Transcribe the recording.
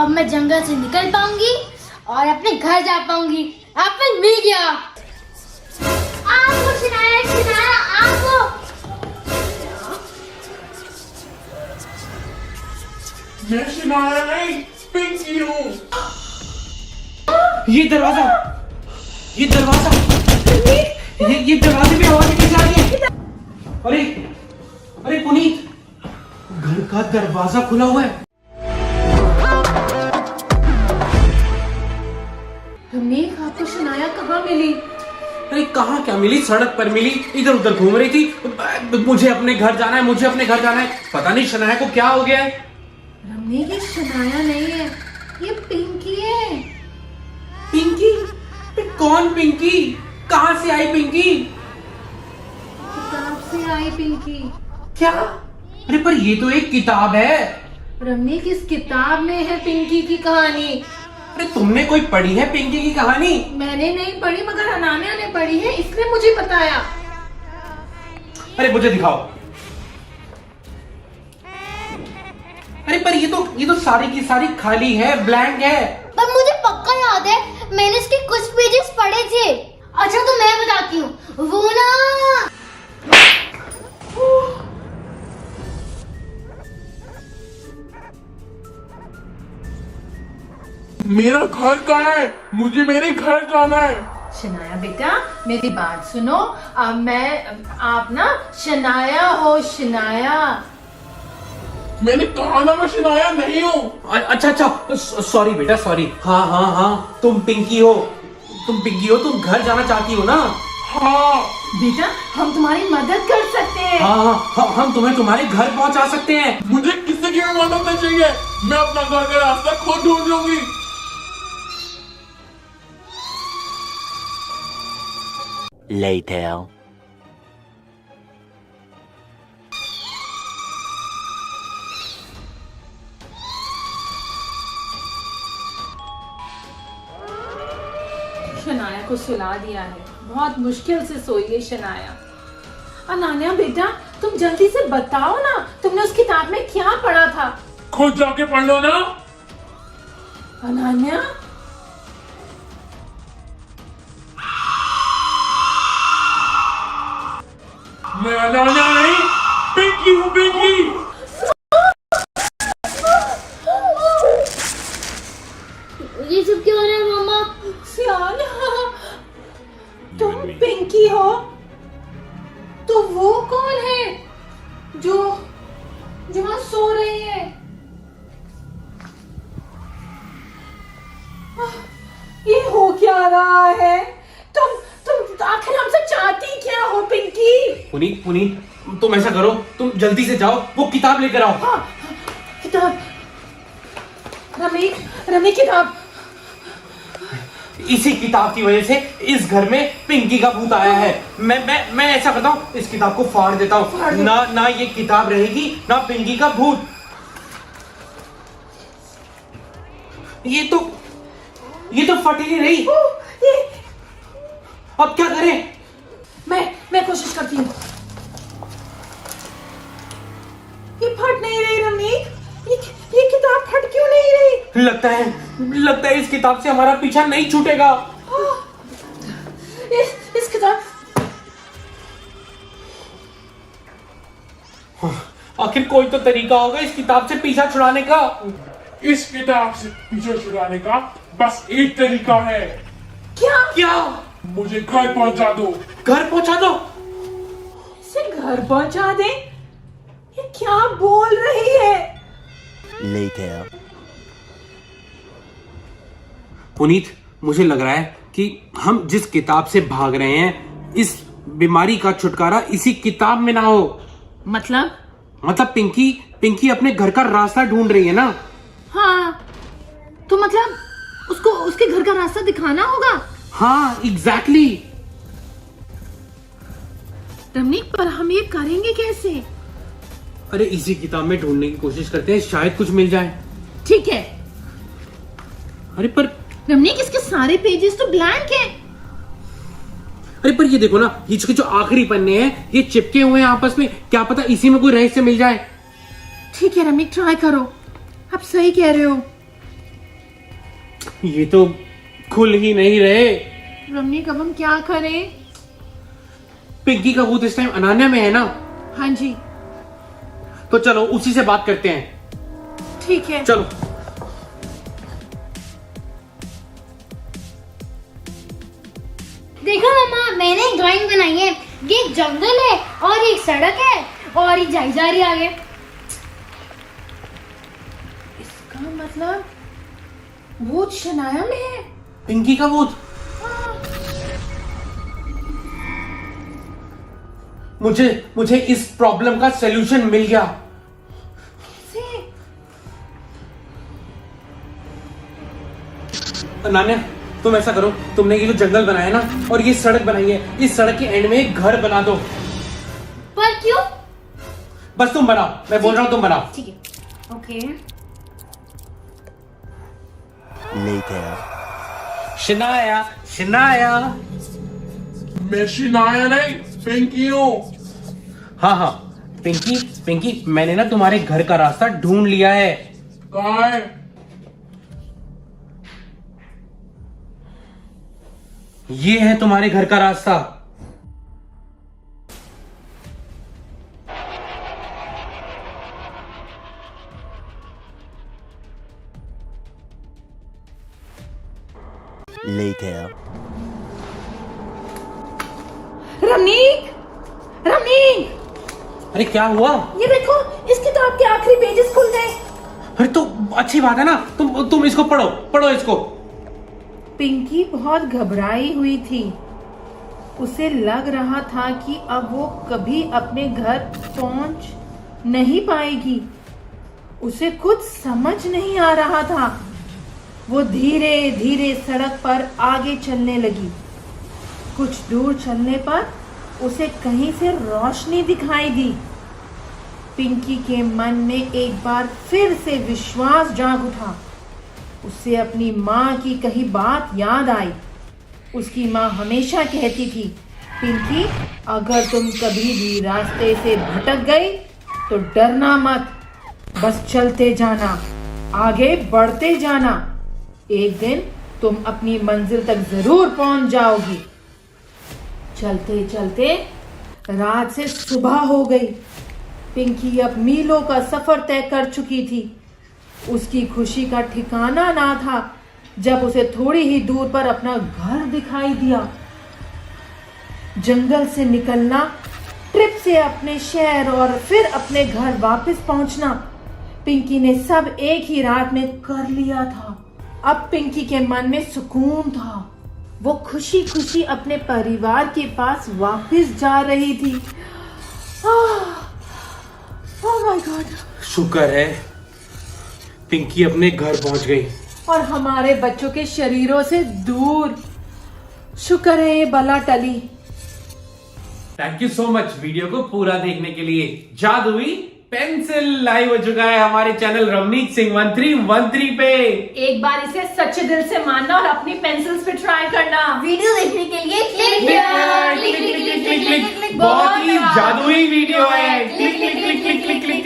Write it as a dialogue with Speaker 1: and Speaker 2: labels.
Speaker 1: अब मैं जंगल से निकल पाऊंगी और अपने घर जा पाऊंगी। एप्पल मिल गया। आपको सुनाया सुनाया आपको।
Speaker 2: मैं शनाया नहीं, पिंकी हूँ।
Speaker 3: ये दरवाजा ये दरवाजे में आवाज कैसे आ रही है? अरे अरे पुनीत, घर का दरवाजा खुला हुआ है।
Speaker 4: रमनीक, आपको शनाया कहाँ मिली?
Speaker 3: अरे कहाँ क्या मिली, सड़क पर मिली, इधर उधर घूम रही थी। मुझे अपने घर जाना है, मुझे अपने घर जाना है। पता नहीं शनाया को क्या हो गया है।
Speaker 4: रमनीक, ये शनाया नहीं है, ये पिंकी है।
Speaker 3: पिंकी? कौन पिंकी? कहाँ से आई पिंकी?
Speaker 4: किताब से आई पिंकी।
Speaker 3: क्या? अरे पर ये तो एक किताब है।
Speaker 4: रमनीक, इस किताब में है पिंकी की कहानी।
Speaker 3: अरे तुमने कोई पढ़ी है पिंकी की कहानी?
Speaker 4: मैंने नहीं पढ़ी, मगर अनान्या ने पढ़ी है, इसने मुझे बताया।
Speaker 3: अरे मुझे दिखाओ। अरे पर ये तो सारी की सारी खाली है, ब्लैंक है।
Speaker 1: पर मुझे पक्का याद है, मैंने इसके कुछ पेजेस पढ़े थे। अच्छा तो मैं बताती हूँ, वो ना
Speaker 2: मेरा घर कहाँ है? मुझे मेरे घर जाना है।
Speaker 4: शनाया बेटा, मेरी बात सुनो। आप ना शनाया हो, शनाया।
Speaker 2: मैंने कहा ना मैं शनाया नहीं हूँ।
Speaker 3: अच्छा, सॉरी बेटा, सॉरी। हाँ, तुम पिंकी हो, तुम घर जाना चाहती हो ना?
Speaker 2: हाँ
Speaker 4: बेटा, हम तुम्हारी मदद कर सकते हैं।
Speaker 3: हाँ, हम तुम्हें तुम्हारे घर पहुंचा सकते हैं।
Speaker 2: मुझे किसी की भी मदद नहीं चाहिए। मैं अपना घर का रास्ता खुद ढूंढ लूंगी।
Speaker 5: Later.
Speaker 4: शनाया को सुला दिया है, बहुत मुश्किल से सोई है शनाया। अनान्या बेटा, तुम जल्दी से बताओ ना, तुमने उस किताब में क्या पढ़ा था?
Speaker 2: खुद जाके पढ़ लो ना।
Speaker 4: अनान्या,
Speaker 2: मैं अनान्या नहीं, पिंकी हूँ, पिंकी।
Speaker 1: ये सब क्यों हो रहा है मामा?
Speaker 4: सियान, तुम पिंकी हो? तो वो कौन है जो वहां सो रही है? ये हो क्या रहा है? तुम आखिर हमसे चाहती क्या हो पिंकी?
Speaker 3: पुनीत, तुम ऐसा करो, तुम जल्दी से जाओ, वो किताब लेकर आओ।
Speaker 4: हाँ, किताब। रमनीक, किताब।
Speaker 3: इसी किताब की वजह से इस घर में पिंकी का भूत आया है। मैं ऐसा करता हूँ, इस किताब को फाड़ देता हूँ। ना ये किताब रहेगी, ना पिंकी का भूत। ये तो फट ही नहीं रही। अब क्या करें?
Speaker 4: मैं कोशिश करती हूँ। ये फट नहीं रही रमनीक। ये किताब फट क्यों नहीं रही?
Speaker 3: लगता है इस किताब से हमारा पीछा नहीं छूटेगा।
Speaker 4: इस किताब,
Speaker 2: आखिर कोई तो तरीका होगा इस किताब से पीछा छुड़ाने का। इस किताब से पीछा छुड़ाने का बस एक तरीका है।
Speaker 3: क्या?
Speaker 2: मुझे घर पहुंचा दो।
Speaker 3: घर पहुंचा दो?
Speaker 4: इसे घर पहुंचा दे? ये क्या बोल रही है?
Speaker 5: Later.
Speaker 3: पुनीत, मुझे लग रहा है कि हम जिस किताब से भाग रहे हैं, इस बीमारी का छुटकारा इसी किताब में ना हो।
Speaker 4: मतलब
Speaker 3: पिंकी अपने घर का रास्ता ढूंढ रही है ना?
Speaker 4: हाँ, तो मतलब उसको उसके घर का रास्ता दिखाना होगा।
Speaker 3: हाँ, एग्जैक्टली।
Speaker 4: रमनीक, पर हम ये करेंगे कैसे?
Speaker 3: अरे इसी किताब में ढूंढने की कोशिश करते हैं, शायद कुछ मिल जाए।
Speaker 4: ठीक है।
Speaker 3: अरे पर
Speaker 4: रमनीक, इसके सारे पेजेस तो ब्लैंक हैं।
Speaker 3: अरे पर ये देखो ना, इसके जो आखिरी पन्ने हैं ये चिपके हुए हैं आपस में। क्या पता इसी में कोई रहस्य मिल जाए।
Speaker 4: ठीक है रमनीक, ट्राई करो, आप सही कह रहे हो।
Speaker 3: ये तो खुल ही नहीं रहे।
Speaker 4: रमनीक अब हम क्या करें?
Speaker 3: पिंकी का भूत इस टाइम अनान्या में है ना,
Speaker 4: हाँ जी
Speaker 3: तो चलो उसी से बात करते हैं।
Speaker 4: ठीक है।
Speaker 3: चलो।
Speaker 1: देखो मम्मा, मैंने एक ड्राइंग बनाई है। ये एक जंगल है और एक सड़क है और ये जाई जा रही आगे।
Speaker 4: इसका मतलब भूत शनाया में है।
Speaker 3: पिंकी का भूत। मुझे इस प्रॉब्लम का सलूशन मिल गया। अनान्या, तुम ऐसा करो, तुमने ये जो जंगल बनाया है ना और ये सड़क बनाई है, इस सड़क के एंड में एक घर बना दो।
Speaker 1: पर क्यों?
Speaker 3: बस तुम बनाओ, मैं बोल रहा हूं तुम बनाओ।
Speaker 1: ठीक है। ओके।
Speaker 5: Later.
Speaker 3: शनाया, शनाया।
Speaker 2: मैं शिनाया नहीं, पिंकी हूँ।
Speaker 3: हाँ हाँ, पिंकी, पिंकी, मैंने ना तुम्हारे घर का रास्ता ढूंढ लिया है।
Speaker 2: कहाँ है?
Speaker 3: ये है तुम्हारे घर का रास्ता।
Speaker 5: Later.
Speaker 4: रमनीक, रमनीक,
Speaker 3: अरे क्या हुआ?
Speaker 4: ये देखो, इस किताब के आखिरी पेजेस खुल गए।
Speaker 3: अरे तो अच्छी बात है ना, तुम इसको पढ़ो, पढ़ो इसको।
Speaker 4: पिंकी बहुत घबराई हुई थी। उसे लग रहा था कि अब वो कभी अपने घर पहुंच नहीं पाएगी। उसे कुछ समझ नहीं आ रहा था। वो धीरे धीरे सड़क पर आगे चलने लगी। कुछ दूर चलने पर उसे कहीं से रोशनी दिखाई दी। पिंकी के मन में एक बार फिर से विश्वास जाग उठा। उसे अपनी माँ की कही बात याद आई। उसकी माँ हमेशा कहती थी, पिंकी, अगर तुम कभी भी रास्ते से भटक गई तो डरना मत, बस चलते जाना, आगे बढ़ते जाना। एक दिन तुम अपनी मंजिल तक जरूर पहुंच जाओगी। चलते चलते रात से सुबह हो गई। पिंकी अब मीलों का सफर तय कर चुकी थी। उसकी खुशी का ठिकाना ना था जब उसे थोड़ी ही दूर पर अपना घर दिखाई दिया। जंगल से निकलना, ट्रिप से अपने शहर और फिर अपने घर वापस पहुंचना, पिंकी ने सब एक ही रात में कर लिया था। अब पिंकी के मन में सुकून था। वो खुशी खुशी अपने परिवार के पास वापस जा रही थी। Oh my God!
Speaker 3: शुक्र है पिंकी अपने घर पहुंच गई
Speaker 4: और हमारे बच्चों के शरीरों से दूर। शुक्र है ये बला टली।
Speaker 3: Thank you so much video को पूरा देखने के लिए। जादुई पेंसिल लाइव हो चुका है हमारे चैनल रमनीक सिंह 1313 पे।
Speaker 4: एक बार इसे सच्चे दिल से मानना और अपनी पेंसिल्स पे ट्राई करना।
Speaker 1: वीडियो देखने के लिए click
Speaker 3: click click click click click click. बहुत ही जादुई वीडियो है। Click click click click click click.